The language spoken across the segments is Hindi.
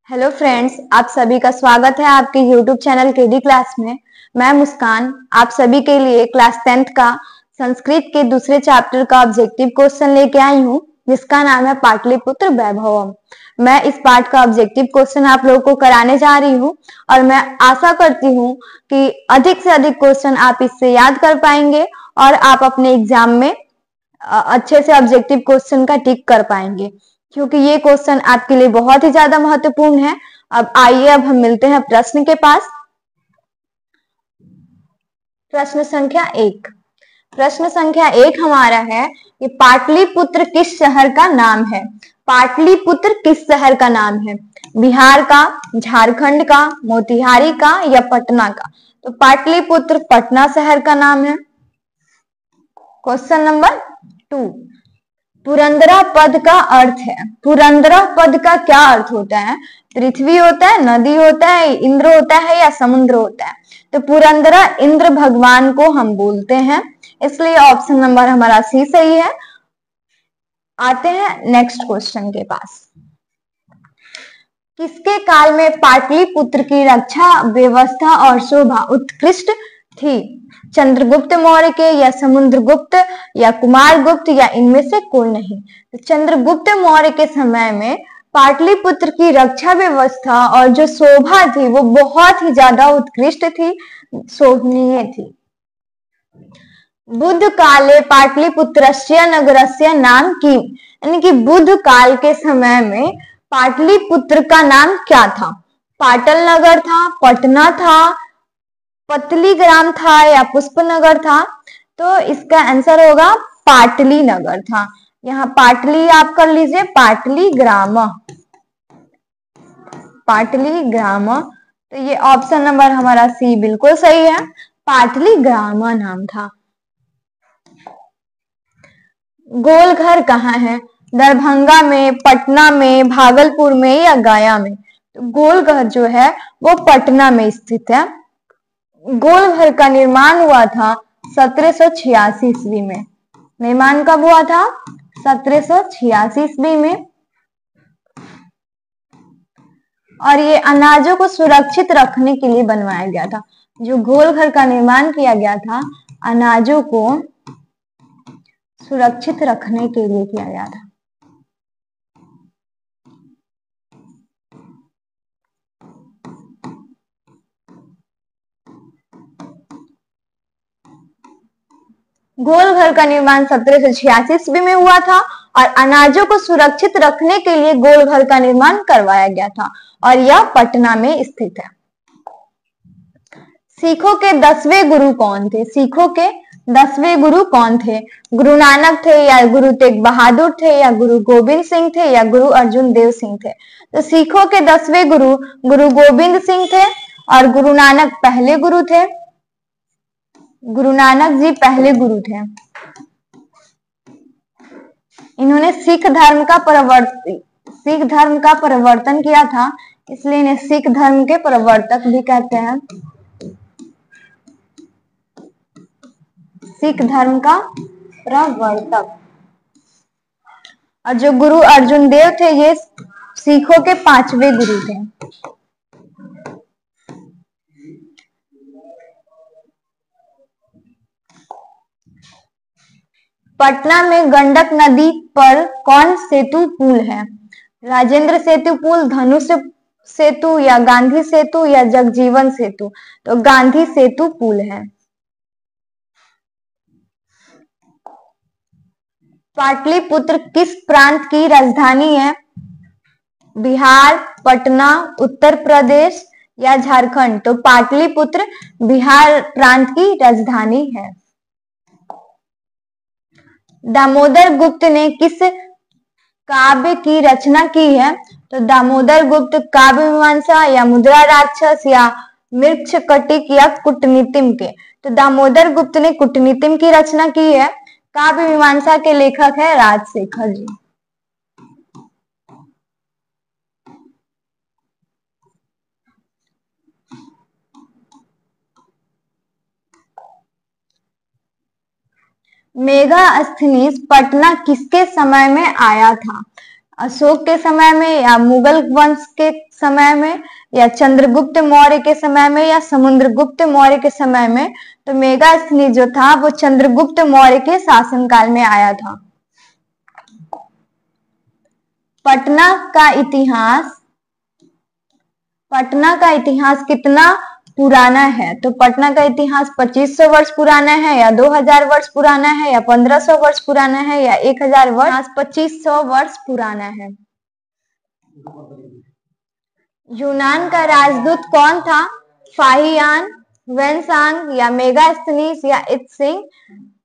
हेलो फ्रेंड्स, आप सभी का स्वागत है आपके यूट्यूब चैनल केडी क्लास में। मैं मुस्कान आप सभी के लिए क्लास 10th का संस्कृत के दूसरे चैप्टर का ऑब्जेक्टिव क्वेश्चन लेके आई हूँ, जिसका नाम है पाटलिपुत्र वैभवम। मैं इस पार्ट का ऑब्जेक्टिव क्वेश्चन आप लोगों को कराने जा रही हूँ और मैं आशा करती हूँ कि अधिक से अधिक क्वेश्चन आप इससे याद कर पाएंगे और आप अपने एग्जाम में अच्छे से ऑब्जेक्टिव क्वेश्चन का टिक कर पाएंगे, क्योंकि ये क्वेश्चन आपके लिए बहुत ही ज्यादा महत्वपूर्ण है। अब आइए, अब हम मिलते हैं प्रश्न के पास। प्रश्न संख्या 1। प्रश्न संख्या 1 हमारा है कि पाटलिपुत्र किस शहर का नाम है। पाटलिपुत्र किस शहर का नाम है? बिहार का, झारखंड का, मोतिहारी का या पटना का? तो पाटलिपुत्र पटना शहर का नाम है। Question number 2। पुरंदरा पद का अर्थ है। पुरंदरा पद का क्या अर्थ होता है? पृथ्वी होता है, नदी होता है, इंद्र होता है या समुद्र होता है? तो पुरंदरा इंद्र भगवान को हम बोलते हैं, इसलिए ऑप्शन नंबर हमारा सी सही है। आते हैं नेक्स्ट क्वेश्चन के पास। किसके काल में पाटलिपुत्र की रक्षा व्यवस्था और शोभा उत्कृष्ट थी? चंद्रगुप्त मौर्य के या समुद्रगुप्त या कुमारगुप्त या इनमें से कोई नहीं? तो चंद्रगुप्त मौर्य के समय में पाटलिपुत्र की रक्षा व्यवस्था और जो शोभा थी वो बहुत ही ज्यादा उत्कृष्ट थी, शोभनीय थी। बुद्ध काले पाटलिपुत्रस्य नगरस्य नाम की, यानी कि बुद्ध काल के समय में पाटलिपुत्र का नाम क्या था? पाटल नगर था, पटना था, पतलीग्राम था या पुष्पनगर था? तो इसका आंसर होगा पाटली नगर था। यहाँ पाटली आप कर लीजिए, पाटलीग्राम, पाटलीग्राम। तो ये ऑप्शन नंबर हमारा सी बिल्कुल सही है, पाटलीग्राम नाम था। गोलघर कहाँ है? दरभंगा में, पटना में, भागलपुर में या गया में? तो गोलघर जो है वो पटना में स्थित है। गोलघर का निर्माण हुआ था 1786 ईस्वी में। निर्माण कब हुआ था? 1786 ईस्वी में। और ये अनाजों को सुरक्षित रखने के लिए बनवाया गया था। जो गोलघर का निर्माण किया गया था, अनाजों को सुरक्षित रखने के लिए किया गया था। गोलघर का निर्माण 1786 ईस्वी में हुआ था और अनाजों को सुरक्षित रखने के लिए गोलघर का निर्माण करवाया गया था और यह पटना में स्थित है। सिखों के 10वें गुरु कौन थे? सिखों के 10वें गुरु कौन थे? गुरु नानक थे या गुरु तेग बहादुर थे या गुरु गोविंद सिंह थे या गुरु अर्जुन देव सिंह थे? तो सिखों के 10वें गुरु गुरु गोविंद सिंह थे और गुरु नानक पहले गुरु थे। गुरु नानक जी पहले गुरु थे। इन्होंने सिख धर्म का परिवर्तन किया था, इसलिए इन्हें सिख धर्म के प्रवर्तक भी कहते हैं। सिख धर्म का प्रवर्तक। और जो गुरु अर्जुन देव थे, ये सिखों के 5वें गुरु थे। पटना में गंडक नदी पर कौन सेतु पुल है? राजेंद्र सेतु पुल, धनुष सेतु या गांधी सेतु या जगजीवन सेतु? तो गांधी सेतु पुल है। पाटलिपुत्र किस प्रांत की राजधानी है? बिहार, पटना, उत्तर प्रदेश या झारखंड? तो पाटलिपुत्र बिहार प्रांत की राजधानी है। दामोदर गुप्त ने किस काव्य की रचना की है? तो दामोदर गुप्त काव्य मीमांसा या मुद्रा राक्षस या मृच्छकटिक या कूटनीतिम के? तो दामोदर गुप्त ने कूटनीतिम की रचना की है। काव्य मीमांसा के लेखक है राजशेखर जी। मेगास्थनीज पटना किसके समय में आया था? अशोक के समय में या मुगल वंश के समय में या चंद्रगुप्त मौर्य के समय में या समुद्रगुप्त मौर्य के समय में? तो मेगास्थनीज जो था वो चंद्रगुप्त मौर्य के शासनकाल में आया था। पटना का इतिहास कितना पुराना है? तो पटना का इतिहास 2500 वर्ष पुराना है या 2000 वर्ष पुराना है या 1500 वर्ष पुराना है या 1000 वर्ष? 2500 वर्ष पुराना है। यूनान का राजदूत कौन था? फाहियान, वेनसांग या मेगास्थनीज या इत्सिंग?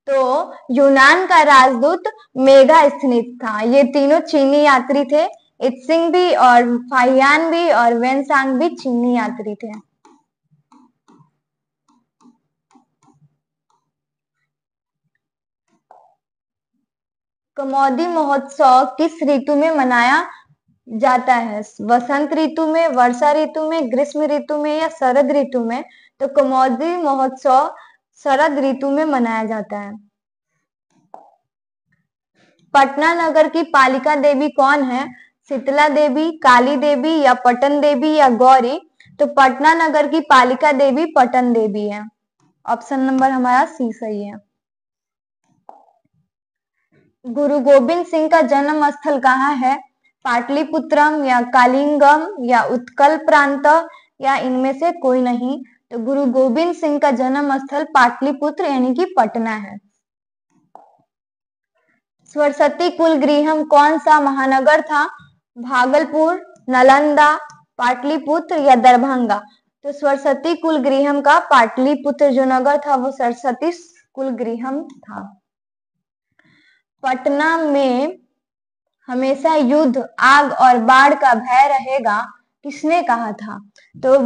तो यूनान का राजदूत मेगास्थनीज था। ये तीनों चीनी यात्री थे, इत्सिंग भी और फाहियान भी और वेनसांग भी चीनी यात्री थे। कमौदी महोत्सव किस ऋतु में मनाया जाता है? वसंत ऋतु में, वर्षा ऋतु में, ग्रीष्म ऋतु में या शरद ऋतु में? तो कमौदी महोत्सव शरद ऋतु में मनाया जाता है। पटना नगर की पालिका देवी कौन है? शीतला देवी, काली देवी या पटन देवी या गौरी? तो पटना नगर की पालिका देवी पटन देवी है। ऑप्शन नंबर हमारा सी सही है। गुरु गोविंद सिंह का जन्म स्थल कहाँ है? पाटलिपुत्रम या कालिंगम या उत्कल प्रांत या इनमें से कोई नहीं? तो गुरु गोविंद सिंह का जन्म स्थल पाटलिपुत्र यानी कि पटना है। सरस्वती कुल गृहम कौन सा महानगर था? भागलपुर, नालंदा, पाटलिपुत्र या दरभंगा? तो सरस्वती कुल गृहम का पाटलिपुत्र जो नगर था वो सरस्वती कुल गृहम था। पटना में हमेशा युद्ध, आग और बाढ़ का भय रहेगा, किसने कहा था? तो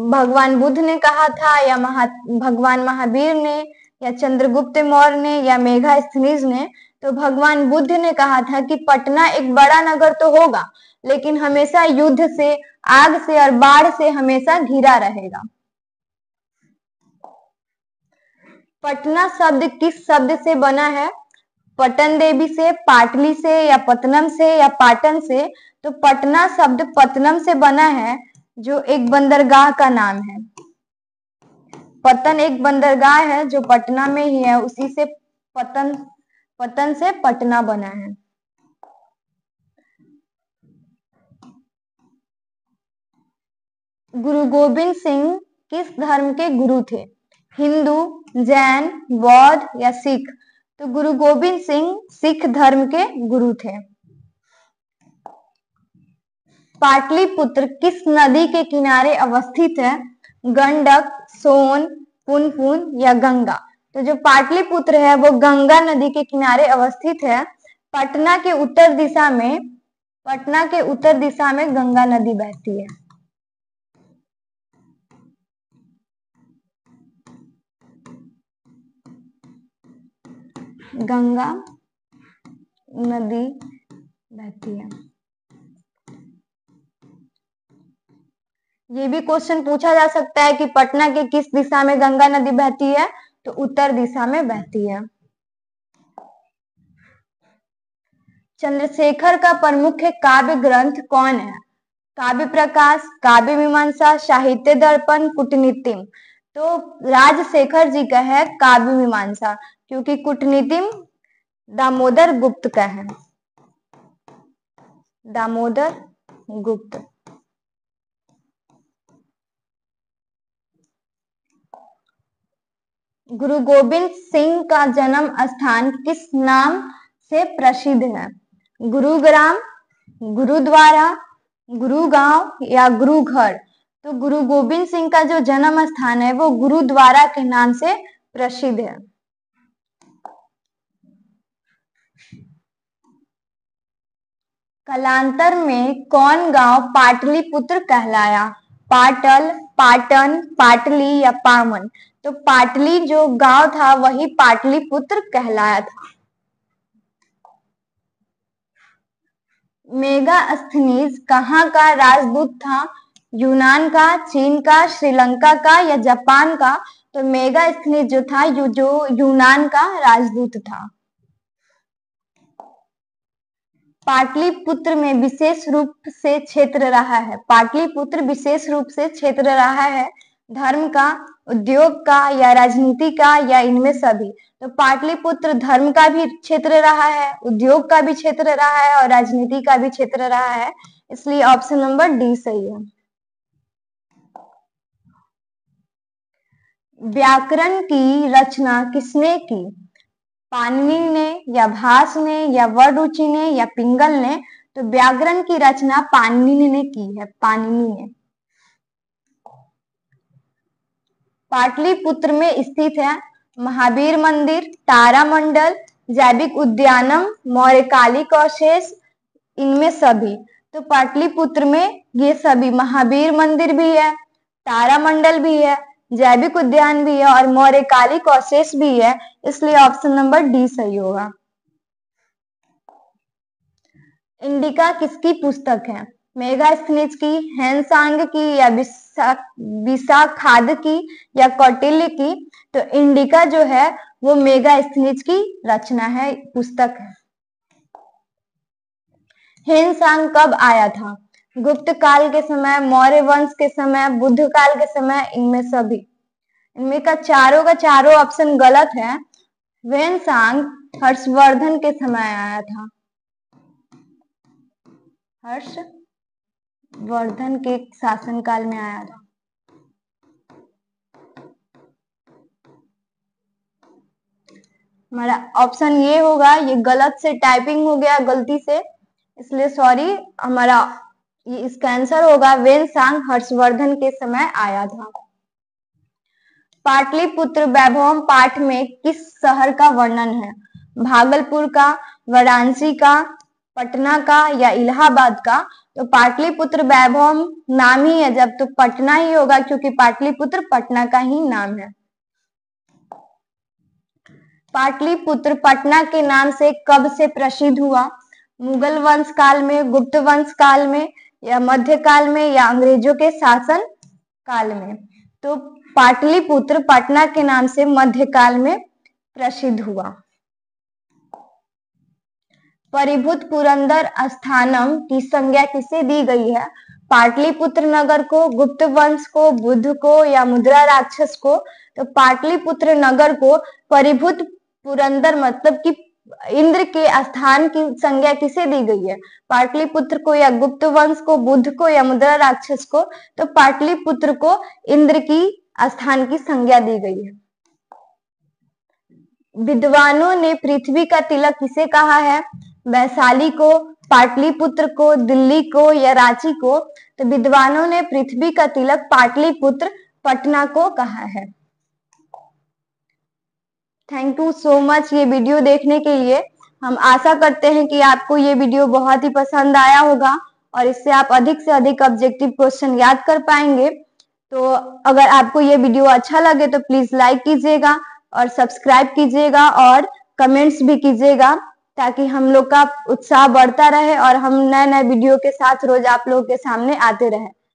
भगवान बुद्ध ने कहा था या भगवान महावीर ने या चंद्रगुप्त मौर्य ने या मेगास्थनीज ने? तो भगवान बुद्ध ने कहा था कि पटना एक बड़ा नगर तो होगा लेकिन हमेशा युद्ध से, आग से और बाढ़ से हमेशा घिरा रहेगा। पटना शब्द किस शब्द से बना है? पटन देवी से, पाटली से या पतनम से या पाटन से? तो पटना शब्द पतनम से बना है जो एक बंदरगाह का नाम है। पतन एक बंदरगाह है जो पटना में ही है, उसी से पतन से पटना बना है। गुरु गोविंद सिंह किस धर्म के गुरु थे? हिंदू, जैन, बौद्ध या सिख? तो गुरु गोविंद सिंह सिख धर्म के गुरु थे। पाटलिपुत्र किस नदी के किनारे अवस्थित है? गंडक, सोन, पुनपुन या गंगा? तो जो पाटलिपुत्र है वो गंगा नदी के किनारे अवस्थित है। पटना के उत्तर दिशा में गंगा नदी बहती है। गंगा नदी बहती है। ये भी क्वेश्चन पूछा जा सकता है कि पटना के किस दिशा में गंगा नदी बहती है? तो उत्तर दिशा में बहती है। चंद्रशेखर का प्रमुख काव्य ग्रंथ कौन है? काव्य प्रकाश, काव्य मीमांसा, साहित्य दर्पण, कूटनीतिम? तो राजशेखर जी का है काव्य मीमांसा, क्योंकि कूटनीतिम दामोदर गुप्त का है। दामोदर गुप्त। गुरु गोविंद सिंह का जन्म स्थान किस नाम से प्रसिद्ध है? गुरुग्राम, गुरुद्वारा, गुरुगांव या गुरुघर? तो गुरु गोविंद सिंह का जो जन्म स्थान है वो गुरुद्वारा के नाम से प्रसिद्ध है। कालांतर में कौन गांव पाटलिपुत्र कहलाया? पाटल, पाटन, पाटली या पामन? तो पाटली जो गांव था वही पाटलिपुत्र कहलाया था। मेगास्थनीज कहाँ का राजदूत था? यूनान का, चीन का, श्रीलंका का या जापान का? तो मेगास्थनीज जो था जो यूनान का राजदूत था। पाटलिपुत्र में विशेष रूप से क्षेत्र रहा है। पाटलिपुत्र विशेष रूप से क्षेत्र रहा है धर्म का, उद्योग का या राजनीति का या इनमें सभी। तो पाटलिपुत्र धर्म का भी क्षेत्र रहा है, उद्योग का भी क्षेत्र रहा है और राजनीति का भी क्षेत्र रहा है, इसलिए ऑप्शन नंबर डी सही है। व्याकरण की रचना किसने की? पाणिनि ने या भास ने या वररुचि ने या पिंगल ने? तो व्याकरण की रचना पाणिनि ने की है, पाणिनि ने। पाटलिपुत्र में स्थित है महावीर मंदिर, तारामंडल, जैविक उद्यानम, मौर्यकालिक अवशेष, इनमें सभी। तो पाटलिपुत्र में ये सभी, महावीर मंदिर भी है, तारामंडल भी है, जैविक उद्यान भी है और मौर्यकालिक अवशेष भी है, इसलिए ऑप्शन नंबर डी सही होगा। इंडिका किसकी पुस्तक है? मेगास्थनीज की, हेनसांग की या विशाखाद की या कौटिल्य की? तो इंडिका जो है वो मेगास्थनीज की रचना है, पुस्तक है। हेनसांग कब आया था? गुप्त काल के समय, मौर्य वंश के समय, बुद्ध काल के समय, इनमें सभी। इनमें का चारों ऑप्शन गलत है। हेनसांग हर्षवर्धन के समय आया था, हर्षवर्धन के शासनकाल में आया था। हमारा ऑप्शन ये होगा, ये गलत से टाइपिंग हो गया गलती से, इसलिए सॉरी। हमारा ये इसका आंसर होगा वेनसांग हर्षवर्धन के समय आया था। पाटलिपुत्र वैभवम पाठ में किस शहर का वर्णन है? भागलपुर का, वाराणसी का, पटना का या इलाहाबाद का? तो पाटलिपुत्र वैभवम नाम ही है जब, तो पटना ही होगा, क्योंकि पाटलिपुत्र पटना का ही नाम है। पाटलिपुत्र पटना के नाम से कब से प्रसिद्ध हुआ? मुगल वंश काल में, गुप्त वंश काल में या मध्यकाल में या अंग्रेजों के शासन काल में? तो पाटलिपुत्र पटना के नाम से मध्यकाल में प्रसिद्ध हुआ। परिभूत पुरंदर स्थानम की संज्ञा किसे दी गई है? पाटलिपुत्र नगर को, गुप्त वंश को, बुद्ध को या मुद्रा राक्षस को? तो पाटलिपुत्र नगर को परिभूत पुरंदर मतलब कि इंद्र के स्थान की संज्ञा किसे दी गई है? पाटलिपुत्र को या गुप्त वंश को, बुद्ध को या मुद्रा राक्षस को? तो पाटलिपुत्र को इंद्र की स्थान की संज्ञा दी गई है। विद्वानों ने पृथ्वी का तिलक किसे कहा है? वैशाली को, पाटलिपुत्र को, दिल्ली को या रांची को? तो विद्वानों ने पृथ्वी का तिलक पाटलिपुत्र पटना को कहा है। थैंक यू सो मच ये वीडियो देखने के लिए। हम आशा करते हैं कि आपको ये वीडियो बहुत ही पसंद आया होगा और इससे आप अधिक से अधिक ऑब्जेक्टिव क्वेश्चन याद कर पाएंगे। तो अगर आपको ये वीडियो अच्छा लगे तो प्लीज लाइक कीजिएगा और सब्सक्राइब कीजिएगा और कमेंट्स भी कीजिएगा, ताकि हम लोग का उत्साह बढ़ता रहे और हम नए नए वीडियो के साथ रोज आप लोगों के सामने आते रहे।